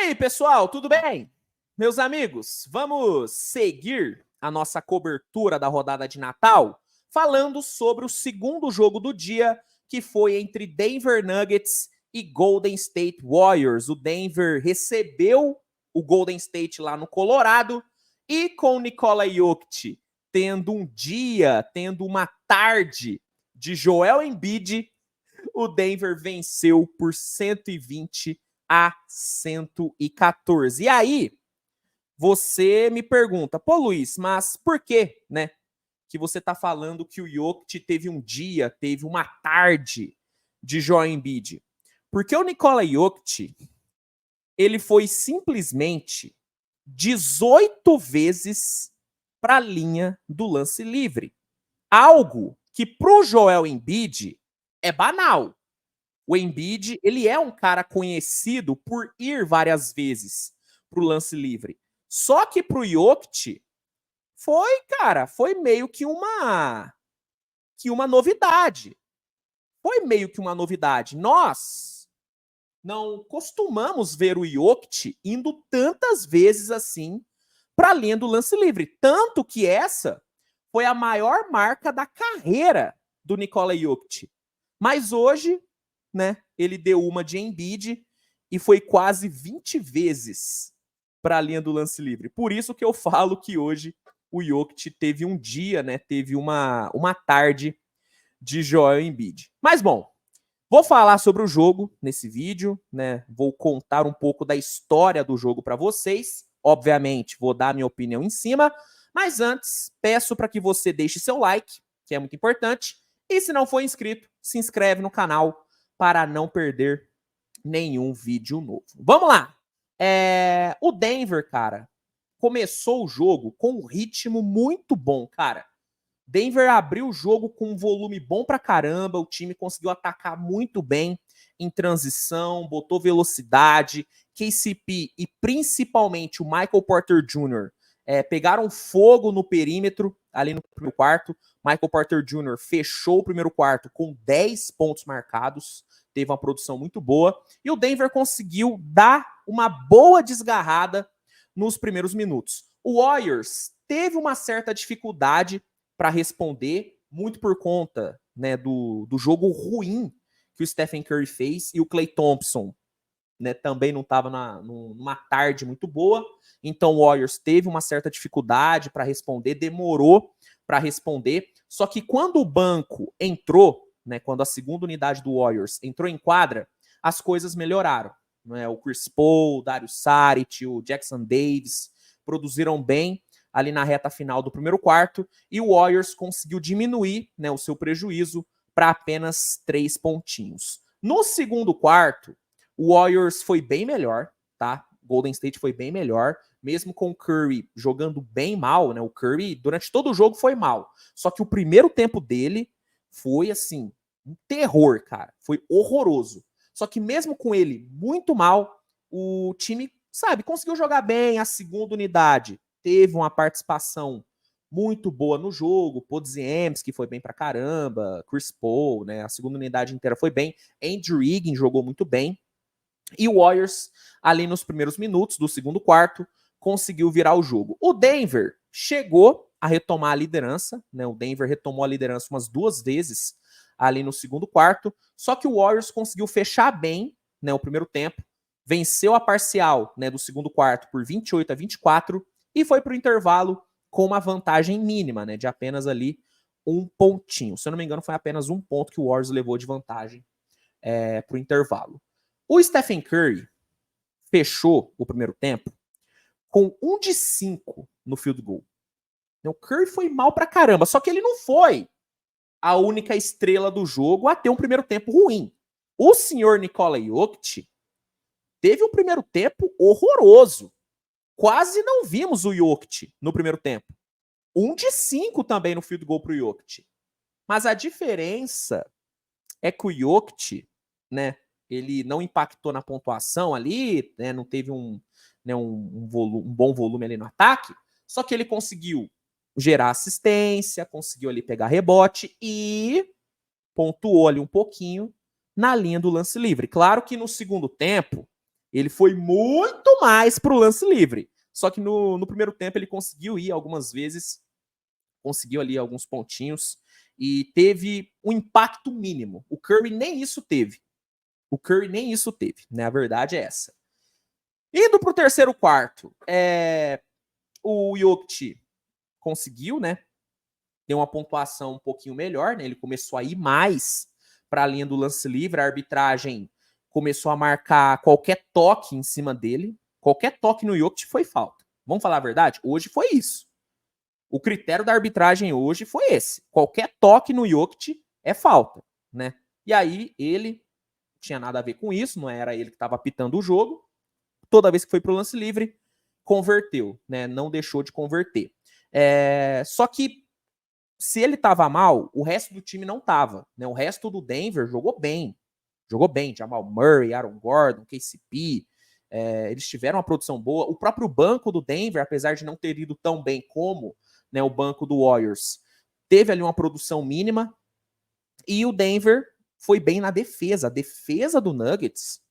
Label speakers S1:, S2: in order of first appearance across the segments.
S1: aí, pessoal, tudo bem? Meus amigos, vamos seguir a nossa cobertura da rodada de Natal falando sobre o segundo jogo do dia, que foi entre Denver Nuggets e Golden State Warriors. O Denver recebeu o Golden State lá no Colorado e com o Nikola Jokic tendo um dia, tendo uma tarde de Joel Embiid, o Denver venceu por 120-114. E aí, você me pergunta, pô, Luiz, mas por que, né, que você tá falando que o Jokic teve um dia, teve uma tarde de Joel Embiid? Porque o Nikola Jokic, ele foi simplesmente 18 vezes para a linha do lance livre. Algo que pro Joel Embiid é banal. O Embiid, ele é um cara conhecido por ir várias vezes pro lance livre. Só que pro Jokic foi, cara, foi meio que uma novidade. Foi meio que uma novidade. Nós não costumamos ver o Jokic indo tantas vezes assim para a linha do lance livre. Tanto que essa foi a maior marca da carreira do Nikola Jokic. Mas hoje, né, ele deu uma de Embiid e foi quase 20 vezes para a linha do lance livre. Por isso que eu falo que hoje o Jokic teve um dia, né, teve uma tarde de Joel Embiid. Mas bom, vou falar sobre o jogo nesse vídeo, né? Vou contar um pouco da história do jogo para vocês. Obviamente, vou dar minha opinião em cima, mas antes, peço para que você deixe seu like, que é muito importante, e se não for inscrito, se inscreve no canal para não perder nenhum vídeo novo. Vamos lá! O Denver, cara, começou o jogo com um ritmo muito bom, cara. Denver abriu o jogo com um volume bom pra caramba, o time conseguiu atacar muito bem em transição, botou velocidade, KCP e principalmente o Michael Porter Jr. Pegaram fogo no perímetro ali no primeiro quarto. Michael Porter Jr. fechou o primeiro quarto com 10 pontos marcados, teve uma produção muito boa, e o Denver conseguiu dar uma boa desgarrada nos primeiros minutos. O Warriors teve uma certa dificuldade para responder, muito por conta, né, do jogo ruim que o Stephen Curry fez, e o Klay Thompson, né, também não estava numa tarde muito boa, então o Warriors teve uma certa dificuldade para responder, demorou para responder, só que quando o banco entrou, né, quando a segunda unidade do Warriors entrou em quadra, as coisas melhoraram. Né? O Chris Paul, o Dario Saric, o Jackson Davis produziram bem ali na reta final do primeiro quarto, e o Warriors conseguiu diminuir, né, o seu prejuízo para apenas 3 pontinhos. No segundo quarto, o Warriors foi bem melhor, tá? Golden State foi bem melhor, mesmo com o Curry jogando bem mal, né? O Curry, durante todo o jogo, foi mal. Só que o primeiro tempo dele foi, assim, um terror, cara. Foi horroroso. Só que mesmo com ele muito mal, o time, sabe, conseguiu jogar bem. A segunda unidade teve uma participação muito boa no jogo. Podziemski foi bem pra caramba, Chris Paul, né? A segunda unidade inteira foi bem. Andrew Wiggins jogou muito bem. E o Warriors, ali nos primeiros minutos do segundo quarto, conseguiu virar o jogo. O Denver chegou a retomar a liderança, né? O Denver retomou a liderança umas 2 vezes ali no segundo quarto, só que o Warriors conseguiu fechar bem, né, o primeiro tempo, venceu a parcial, né, do segundo quarto por 28-24 e foi para o intervalo com uma vantagem mínima, né, de apenas ali 1 pontinho. Se eu não me engano, foi apenas 1 ponto que o Warriors levou de vantagem para o intervalo. O Stephen Curry fechou o primeiro tempo com 1 de 5 no field goal. O Curry foi mal pra caramba, só que ele não foi a única estrela do jogo a ter um primeiro tempo ruim. O senhor Nikola Jokic teve um primeiro tempo horroroso. Quase não vimos o Jokic no primeiro tempo. 1 de 5 também no field goal pro Jokic. Mas a diferença é que o Jokic, né, ele não impactou na pontuação ali, né, não teve um bom volume ali no ataque, só que ele conseguiu gerar assistência, conseguiu ali pegar rebote e pontuou ali um pouquinho na linha do lance livre. Claro que no segundo tempo, Ele foi muito mais pro lance livre. Só que no primeiro tempo ele conseguiu ir algumas vezes, conseguiu ali alguns pontinhos e teve um impacto mínimo. O Curry nem isso teve. O Curry nem isso teve, né? A verdade é essa. Indo pro terceiro quarto, o Jokic conseguiu, né? Ter uma pontuação um pouquinho melhor, né? Ele começou a ir mais para a linha do lance livre, a arbitragem começou a marcar qualquer toque em cima dele. Qualquer toque no Jokic foi falta. Vamos falar a verdade? Hoje foi isso. O critério da arbitragem hoje foi esse. Qualquer toque no Jokic é falta, né? E aí ele não tinha nada a ver com isso, não era ele que estava apitando o jogo. Toda vez que foi pro lance livre, converteu, né? Não deixou de converter. Só que se ele estava mal, o resto do time não estava, né? O resto do Denver jogou bem. Jogou bem. Jamal Murray, Aaron Gordon, KCP. Eles tiveram uma produção boa. O próprio banco do Denver, apesar de não ter ido tão bem como, né, o banco do Warriors, teve ali uma produção mínima. E o Denver foi bem na defesa. A defesa do Nuggets,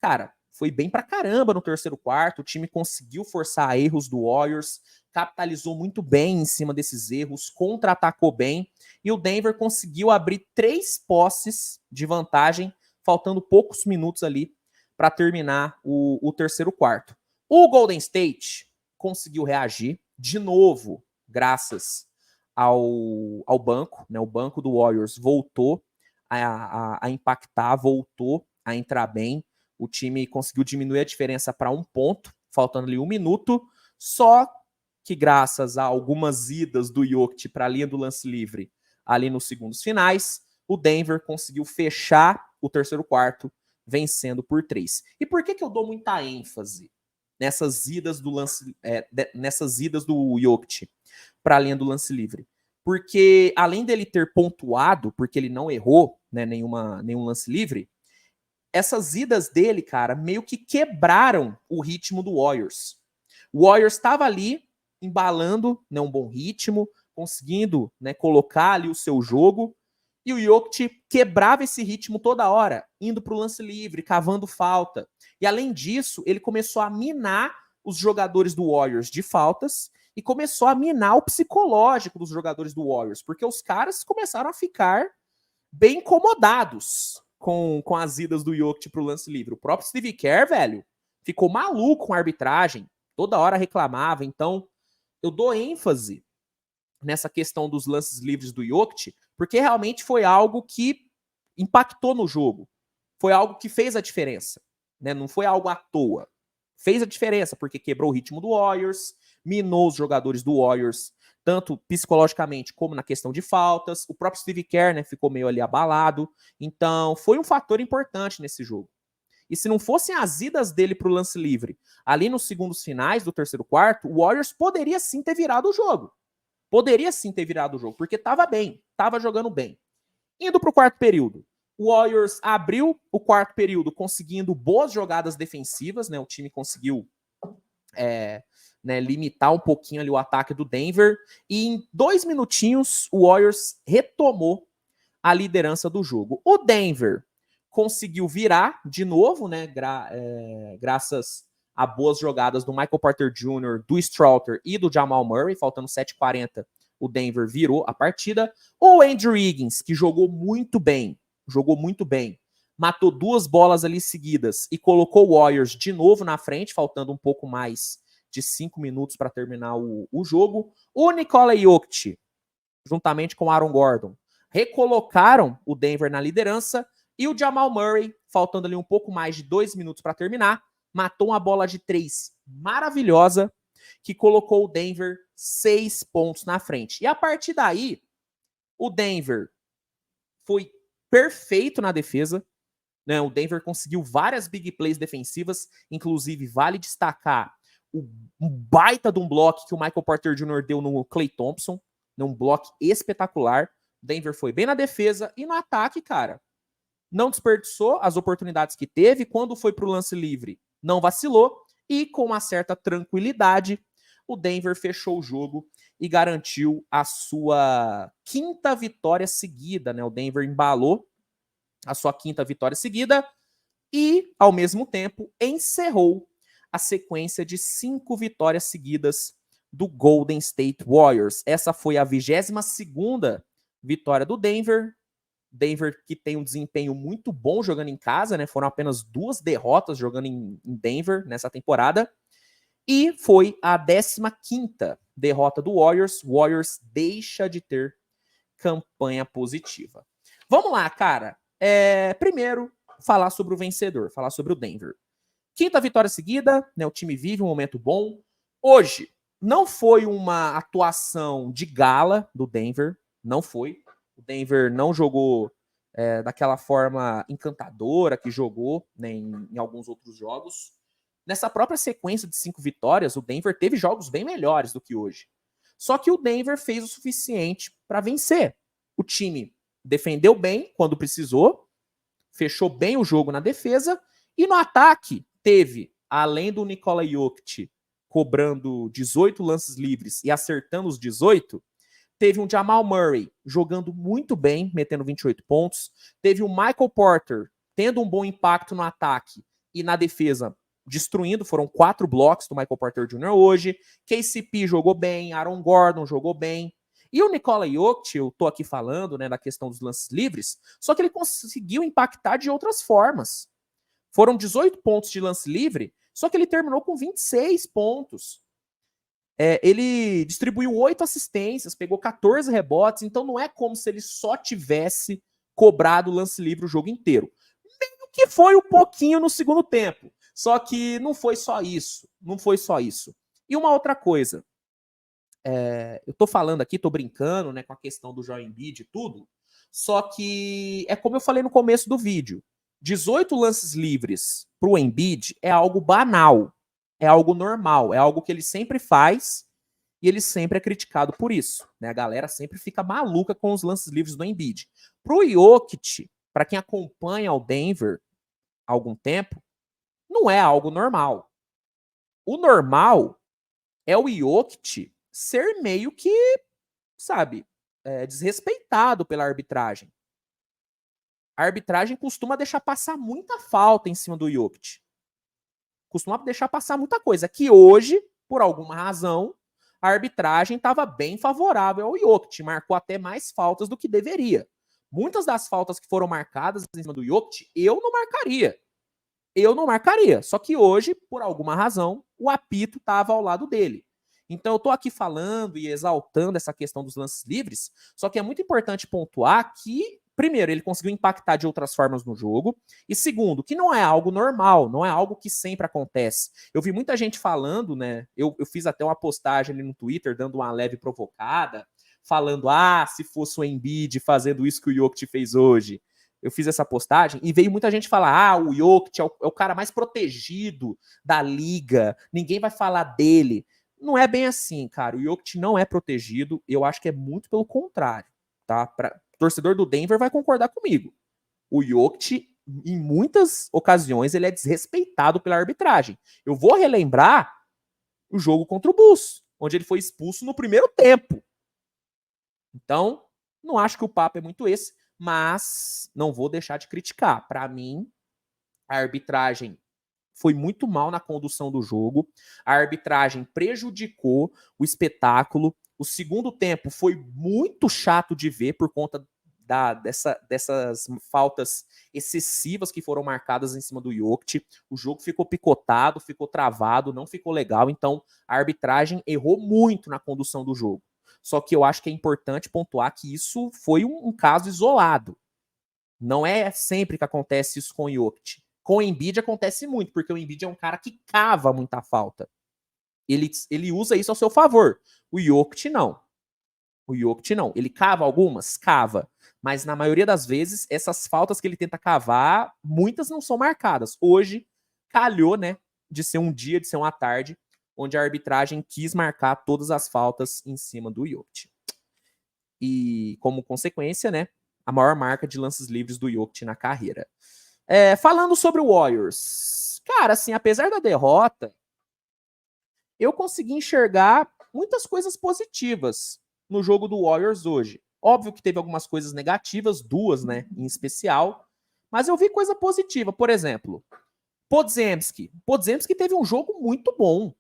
S1: cara, foi bem pra caramba no terceiro quarto. O time conseguiu forçar erros do Warriors, capitalizou muito bem em cima desses erros, contra-atacou bem, e o Denver conseguiu abrir 3 posses de vantagem, faltando poucos minutos ali para terminar o terceiro quarto. O Golden State conseguiu reagir de novo, graças ao banco, né? O banco do Warriors voltou a impactar, voltou a entrar bem. O time conseguiu diminuir a diferença para 1 ponto, faltando ali 1 minuto. Só que graças a algumas idas do Jokic para a linha do lance livre ali nos segundos finais, o Denver conseguiu fechar o terceiro quarto vencendo por 3. E por que eu dou muita ênfase nessas idas do lance, nessas idas do Jokic para a linha do lance livre? Porque além dele ter pontuado, porque ele não errou, né, nenhum lance livre, essas idas dele, cara, meio que quebraram o ritmo do Warriors. O Warriors estava ali embalando, né, um bom ritmo, conseguindo, né, colocar ali o seu jogo, e o Jokic quebrava esse ritmo toda hora, indo para o lance livre, cavando falta. E além disso, ele começou a minar os jogadores do Warriors de faltas e começou a minar o psicológico dos jogadores do Warriors, porque os caras começaram a ficar bem incomodados com as idas do Jokic pro lance livre. O próprio Steve Kerr, velho, ficou maluco com a arbitragem, toda hora reclamava. Então, eu dou ênfase nessa questão dos lances livres do Jokic, porque realmente foi algo que impactou no jogo. Foi algo que fez a diferença, né? Não foi algo à toa. Fez a diferença, porque quebrou o ritmo do Warriors, minou os jogadores do Warriors, tanto psicologicamente como na questão de faltas. O próprio Steve Kerr, né, ficou meio ali abalado. Então, foi um fator importante nesse jogo. E se não fossem as idas dele para o lance livre, ali nos segundos finais do terceiro quarto, o Warriors poderia sim ter virado o jogo. Poderia sim ter virado o jogo, porque estava bem, estava jogando bem. Indo para o quarto período, o Warriors abriu o quarto período conseguindo boas jogadas defensivas, né? O time conseguiu né, limitar um pouquinho ali o ataque do Denver. E em 2 minutinhos, o Warriors retomou a liderança do jogo. O Denver conseguiu virar de novo, né? Graças a boas jogadas do Michael Porter Jr., do Strouter e do Jamal Murray, faltando 7:40, o Denver virou a partida. O Andrew Wiggins, que jogou muito bem, matou 2 bolas ali seguidas e colocou o Warriors de novo na frente, faltando um pouco mais de 5 minutos para terminar o jogo. O Nikola Jokic, juntamente com o Aaron Gordon, recolocaram o Denver na liderança e o Jamal Murray, faltando ali um pouco mais de 2 minutos para terminar, matou uma bola de 3 maravilhosa que colocou o Denver 6 pontos na frente. E a partir daí, o Denver foi perfeito na defesa, né? O Denver conseguiu várias big plays defensivas, inclusive vale destacar um baita de um bloco que o Michael Porter Jr. deu no Klay Thompson, né? Um bloco espetacular. O Denver foi bem na defesa e no ataque, cara. Não desperdiçou as oportunidades que teve. Quando foi para o lance livre, não vacilou. E com uma certa tranquilidade, o Denver fechou o jogo e garantiu a sua 5ª vitória seguida, né? O Denver embalou a sua 5ª vitória seguida e, ao mesmo tempo, encerrou a sequência de 5 vitórias seguidas do Golden State Warriors. Essa foi a 22ª vitória do Denver. Denver que tem um desempenho muito bom jogando em casa, né? Foram apenas 2 derrotas jogando em Denver nessa temporada. E foi a 15ª derrota do Warriors. Warriors deixa de ter campanha positiva. Vamos lá, cara. Primeiro, falar sobre o vencedor, falar sobre o Denver. 5ª vitória seguida, né? O time vive um momento bom. Hoje, não foi uma atuação de gala do Denver, não foi. O Denver não jogou daquela forma encantadora que jogou, né, em alguns outros jogos. Nessa própria sequência de 5 vitórias, o Denver teve jogos bem melhores do que hoje. Só que o Denver fez o suficiente para vencer. O time defendeu bem quando precisou, fechou bem o jogo na defesa, e no ataque teve, além do Nikola Jokic cobrando 18 lances livres e acertando os 18, teve um Jamal Murray jogando muito bem, metendo 28 pontos. Teve o Michael Porter tendo um bom impacto no ataque e na defesa destruindo. Foram 4 blocos do Michael Porter Jr. hoje. KCP jogou bem, Aaron Gordon jogou bem. E o Nikola Jokic, eu tô aqui falando, né, da questão dos lances livres, só que ele conseguiu impactar de outras formas. Foram 18 pontos de lance livre, só que ele terminou com 26 pontos. Ele distribuiu 8 assistências, pegou 14 rebotes, então não é como se ele só tivesse cobrado o lance livre o jogo inteiro. Meio que foi um pouquinho no segundo tempo, só que não foi só isso, não foi só isso. E uma outra coisa, eu tô falando aqui, tô brincando, né, com a questão do Joel Embiid e tudo, só que é como eu falei no começo do vídeo, 18 lances livres pro Embiid é algo banal, é algo normal, é algo que ele sempre faz e ele sempre é criticado por isso, né? A galera sempre fica maluca com os lances livres do Embiid. Pro Jokic, para quem acompanha o Denver há algum tempo, não é algo normal. O normal é o Jokic ser meio que, sabe, desrespeitado pela arbitragem. A arbitragem costuma deixar passar muita falta em cima do Jokic. Costuma deixar passar muita coisa. Que hoje, por alguma razão, a arbitragem estava bem favorável ao Jokic. Marcou até mais faltas do que deveria. Muitas das faltas que foram marcadas em cima do Jokic, eu não marcaria. Eu não marcaria. Só que hoje, por alguma razão, o apito estava ao lado dele. Então eu tô aqui falando e exaltando essa questão dos lances livres, só que é muito importante pontuar que, primeiro, ele conseguiu impactar de outras formas no jogo, e segundo, que não é algo normal, não é algo que sempre acontece. Eu vi muita gente falando, né, eu fiz até uma postagem ali no Twitter, dando uma leve provocada, falando, se fosse o Embiid fazendo isso que o Jokic fez hoje. Eu fiz essa postagem e veio muita gente falar, o Jokic é o cara mais protegido da liga, ninguém vai falar dele. Não é bem assim, cara. O Jokic não é protegido. Eu acho que é muito pelo contrário, tá? O torcedor do Denver vai concordar comigo. O Jokic, em muitas ocasiões, ele é desrespeitado pela arbitragem. Eu vou relembrar o jogo contra o Bulls, onde ele foi expulso no primeiro tempo. Então, não acho que o papo é muito esse, mas não vou deixar de criticar. Para mim, a arbitragem foi muito mal na condução do jogo. A arbitragem prejudicou o espetáculo. O segundo tempo foi muito chato de ver por conta dessas faltas excessivas que foram marcadas em cima do Jokic. O jogo ficou picotado, ficou travado, não ficou legal. Então, a arbitragem errou muito na condução do jogo. Só que eu acho que é importante pontuar que isso foi um caso isolado. Não é sempre que acontece isso com o Jokic. Com o Embiid acontece muito, porque o Embiid é um cara que cava muita falta. Ele usa isso ao seu favor. O Jokic não. O Jokic não. Ele cava algumas? Cava. Mas na maioria das vezes, essas faltas que ele tenta cavar, muitas não são marcadas. Hoje, calhou, né, de ser um dia, de ser uma tarde, onde a arbitragem quis marcar todas as faltas em cima do Jokic. E, como consequência, né, a maior marca de lances livres do Jokic na carreira. Falando sobre o Warriors, cara, assim, apesar da derrota, eu consegui enxergar muitas coisas positivas no jogo do Warriors hoje. Óbvio que teve algumas coisas negativas, 2, né, em especial, Mas eu vi coisa positiva. Por exemplo, Podziemski. Podziemski teve um jogo muito bom.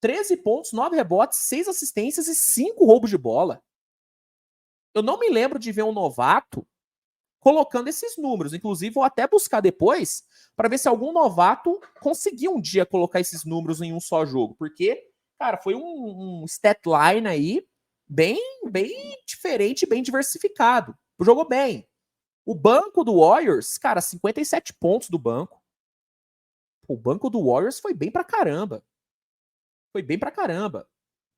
S1: 13 pontos, 9 rebotes, 6 assistências e 5 roubos de bola. Eu não me lembro de ver um novato colocando esses números. Inclusive, vou até buscar depois para ver se algum novato conseguiu um dia colocar esses números em um só jogo. Porque, cara, foi um stat line aí bem diferente, bem diversificado. Jogou bem. O banco do Warriors, cara, 57 pontos do banco. O banco do Warriors foi bem pra caramba. Foi bem pra caramba.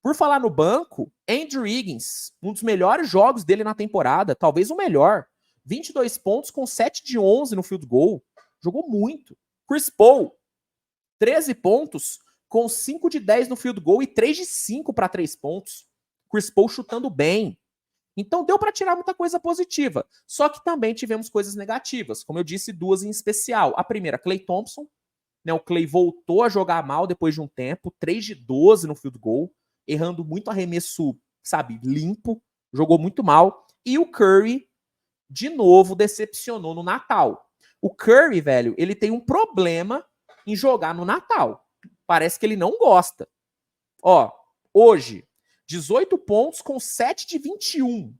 S1: Por falar no banco, Andrew Wiggins, um dos melhores jogos dele na temporada, talvez o melhor. 22 pontos com 7 de 11 no field goal. Jogou muito. Chris Paul, 13 pontos com 5 de 10 no field goal e 3 de 5 para 3 pontos. Chris Paul chutando bem. Então deu para tirar muita coisa positiva. Só que também tivemos coisas negativas. Como eu disse, duas em especial. A primeira, Klay Thompson. Né, o Klay voltou a jogar mal depois de um tempo. 3 de 12 no field goal. Errando muito arremesso, sabe, limpo. Jogou muito mal. E o Curry, de novo, decepcionou no Natal. O Curry, velho, ele tem um problema em jogar no Natal. Parece que ele não gosta. Ó, hoje, 18 pontos com 7 de 21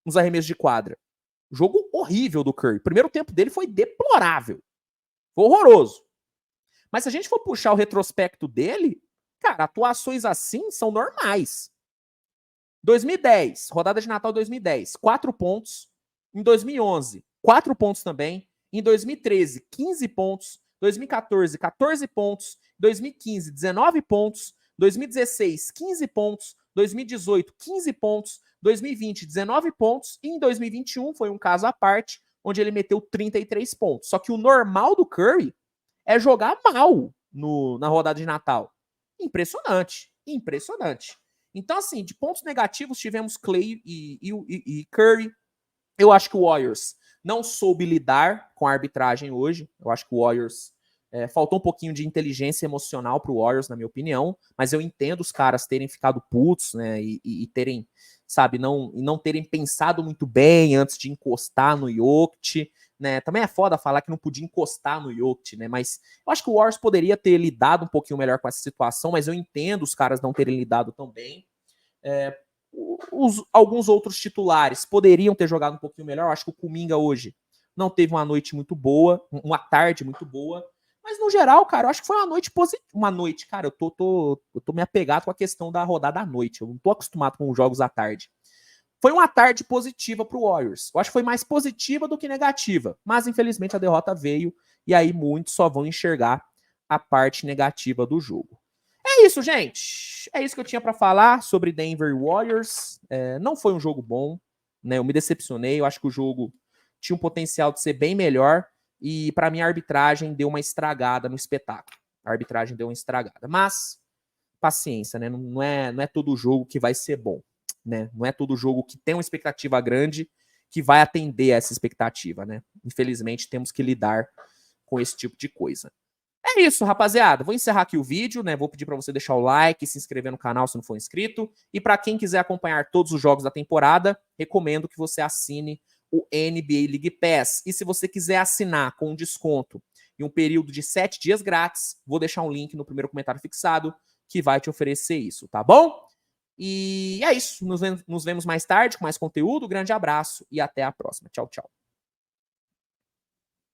S1: nos arremessos de quadra. Jogo horrível do Curry. O primeiro tempo dele foi deplorável. Foi horroroso. Mas se a gente for puxar o retrospecto dele, cara, atuações assim são normais. 2010, rodada de Natal 2010, 4 pontos. Em 2011, 4 pontos também. Em 2013, 15 pontos. 2014, 14 pontos. 2015, 19 pontos. 2016, 15 pontos. 2018, 15 pontos. 2020, 19 pontos. E em 2021 foi um caso à parte, onde ele meteu 33 pontos. Só que o normal do Curry é jogar mal na rodada de Natal. Impressionante. Impressionante. Então, assim, de pontos negativos, tivemos Klay e Curry. Eu acho que o Warriors não soube lidar com a arbitragem hoje. Eu acho que o Warriors faltou um pouquinho de inteligência emocional pro Warriors, na minha opinião. Mas eu entendo os caras terem ficado putos, né? E terem, sabe, não terem pensado muito bem antes de encostar no Jokic, né? Também é foda falar que não podia encostar no Jokic, né? Mas eu acho que o Warriors poderia ter lidado um pouquinho melhor com essa situação, mas eu entendo os caras não terem lidado tão bem. Alguns outros titulares poderiam ter jogado um pouquinho melhor. Eu acho que o Kuminga hoje não teve uma noite muito boa, uma tarde muito boa. Mas no geral, cara, eu acho que foi uma noite positiva. Uma noite, cara, eu tô me apegado com a questão da rodada à noite. Eu não tô acostumado com os jogos à tarde. Foi uma tarde positiva pro Warriors. Eu acho que foi mais positiva do que negativa. Mas, infelizmente, a derrota veio. E aí muitos só vão enxergar a parte negativa do jogo. É isso, gente. É isso que eu tinha para falar sobre Denver Warriors. Não foi um jogo bom, né? Eu me decepcionei. Eu acho que o jogo tinha um potencial de ser bem melhor. E para mim a arbitragem deu uma estragada no espetáculo. A arbitragem deu uma estragada. Mas, paciência, né? Não é todo jogo que vai ser bom, né? Não é todo jogo que tem uma expectativa grande que vai atender essa expectativa, né? Infelizmente temos que lidar com esse tipo de coisa. É isso, rapaziada. Vou encerrar aqui o vídeo, né? Vou pedir para você deixar o like, se inscrever no canal se não for inscrito. E para quem quiser acompanhar todos os jogos da temporada, recomendo que você assine o NBA League Pass. E se você quiser assinar com um desconto em um período de 7 dias grátis, vou deixar um link no primeiro comentário fixado que vai te oferecer isso, tá bom? E é isso. Nos vemos mais tarde com mais conteúdo. Grande abraço e até a próxima. Tchau, tchau.